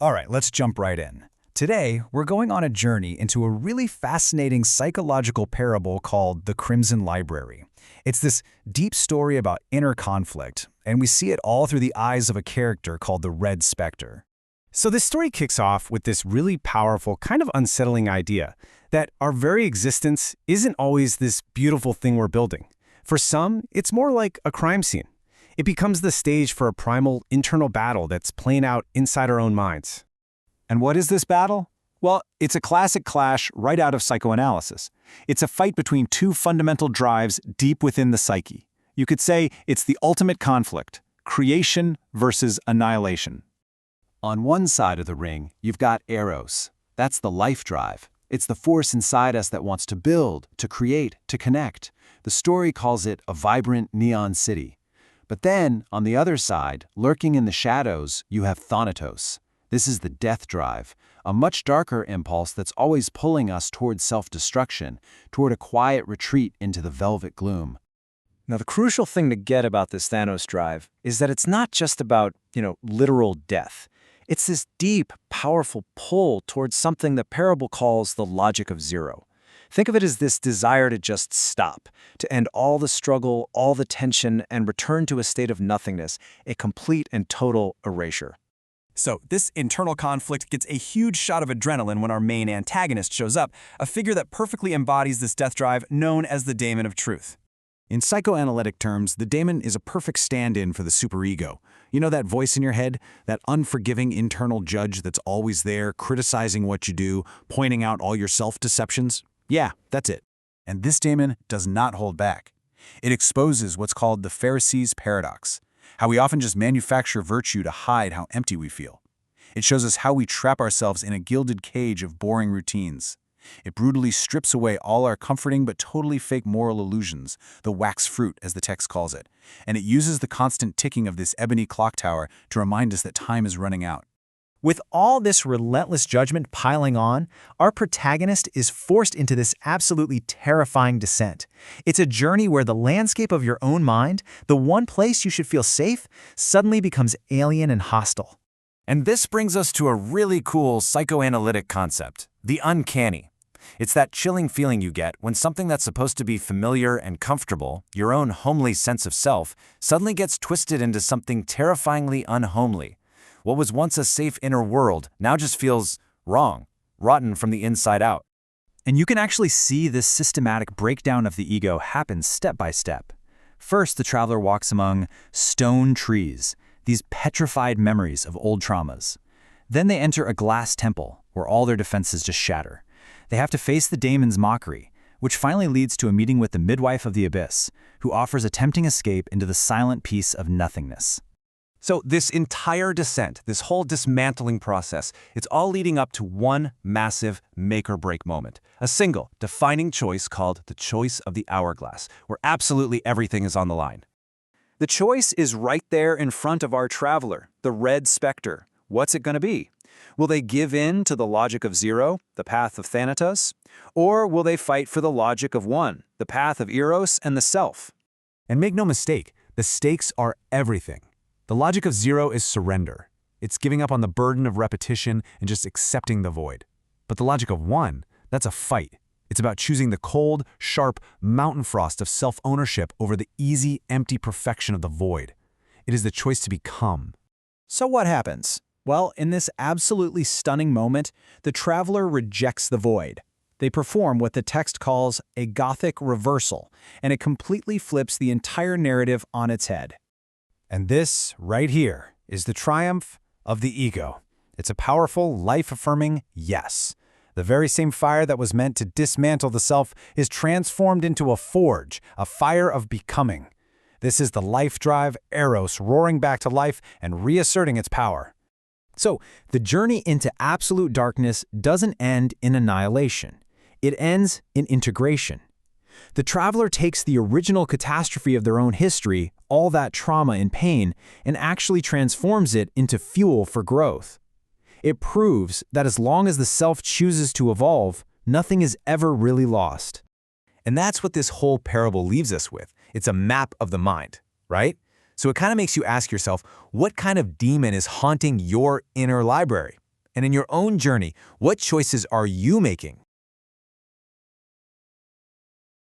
All right, let's jump right in. Today, we're going on a journey into a really fascinating psychological parable called The Crimson Library. It's this deep story about inner conflict, and we see it all through the eyes of a character called the Red Spectre. So this story kicks off with this really powerful, kind of unsettling idea that our very existence isn't always this beautiful thing we're building. For some, it's more like a crime scene. It becomes the stage for a primal internal battle that's playing out inside our own minds. And what is this battle? Well, it's a classic clash right out of psychoanalysis. It's a fight between two fundamental drives deep within the psyche. You could say it's the ultimate conflict, creation versus annihilation. On one side of the ring, you've got Eros. That's the life drive. It's the force inside us that wants to build, to create, to connect. The story calls it a vibrant neon city. But then, on the other side, lurking in the shadows, you have Thanatos. This is the death drive, a much darker impulse that's always pulling us toward self-destruction, toward a quiet retreat into the velvet gloom. Now, the crucial thing to get about this Thanatos drive is that it's not just about, literal death. It's this deep, powerful pull towards something the parable calls the logic of zero. Think of it as this desire to just stop, to end all the struggle, all the tension, and return to a state of nothingness, a complete and total erasure. So, this internal conflict gets a huge shot of adrenaline when our main antagonist shows up, a figure that perfectly embodies this death drive known as the daemon of truth. In psychoanalytic terms, the daemon is a perfect stand-in for the superego. You know that voice in your head? That unforgiving internal judge that's always there, criticizing what you do, pointing out all your self-deceptions? Yeah, that's it. And this daemon does not hold back. It exposes what's called the Pharisees' paradox, how we often just manufacture virtue to hide how empty we feel. It shows us how we trap ourselves in a gilded cage of boring routines. It brutally strips away all our comforting but totally fake moral illusions, the wax fruit as the text calls it, and it uses the constant ticking of this ebony clock tower to remind us that time is running out. With all this relentless judgment piling on, our protagonist is forced into this absolutely terrifying descent. It's a journey where the landscape of your own mind, the one place you should feel safe, suddenly becomes alien and hostile. And this brings us to a really cool psychoanalytic concept, the uncanny. It's that chilling feeling you get when something that's supposed to be familiar and comfortable, your own homely sense of self, suddenly gets twisted into something terrifyingly unhomely. What was once a safe inner world now just feels wrong, rotten from the inside out. And you can actually see this systematic breakdown of the ego happen step by step. First, the traveler walks among stone trees, these petrified memories of old traumas. Then they enter a glass temple, where all their defenses just shatter. They have to face the daemon's mockery, which finally leads to a meeting with the midwife of the abyss, who offers a tempting escape into the silent peace of nothingness. So this entire descent, this whole dismantling process, it's all leading up to one massive make-or-break moment. A single, defining choice called the choice of the hourglass, where absolutely everything is on the line. The choice is right there in front of our traveler, the Red Spectre. What's it going to be? Will they give in to the logic of zero, the path of Thanatos? Or will they fight for the logic of one, the path of Eros and the self? And make no mistake, the stakes are everything. The logic of zero is surrender. It's giving up on the burden of repetition and just accepting the void. But the logic of one, that's a fight. It's about choosing the cold, sharp mountain frost of self-ownership over the easy, empty perfection of the void. It is the choice to become. So what happens? Well, in this absolutely stunning moment, the traveler rejects the void. They perform what the text calls a Gothic reversal, and it completely flips the entire narrative on its head. And this, right here, is the triumph of the ego. It's a powerful, life-affirming yes. The very same fire that was meant to dismantle the self is transformed into a forge, a fire of becoming. This is the life drive, Eros, roaring back to life and reasserting its power. So, the journey into absolute darkness doesn't end in annihilation. It ends in integration. The traveler takes the original catastrophe of their own history, all that trauma and pain, and actually transforms it into fuel for growth. It proves that as long as the self chooses to evolve, nothing is ever really lost. And that's what this whole parable leaves us with. It's a map of the mind, right? So it kind of makes you ask yourself, what kind of demon is haunting your inner library? And in your own journey, what choices are you making?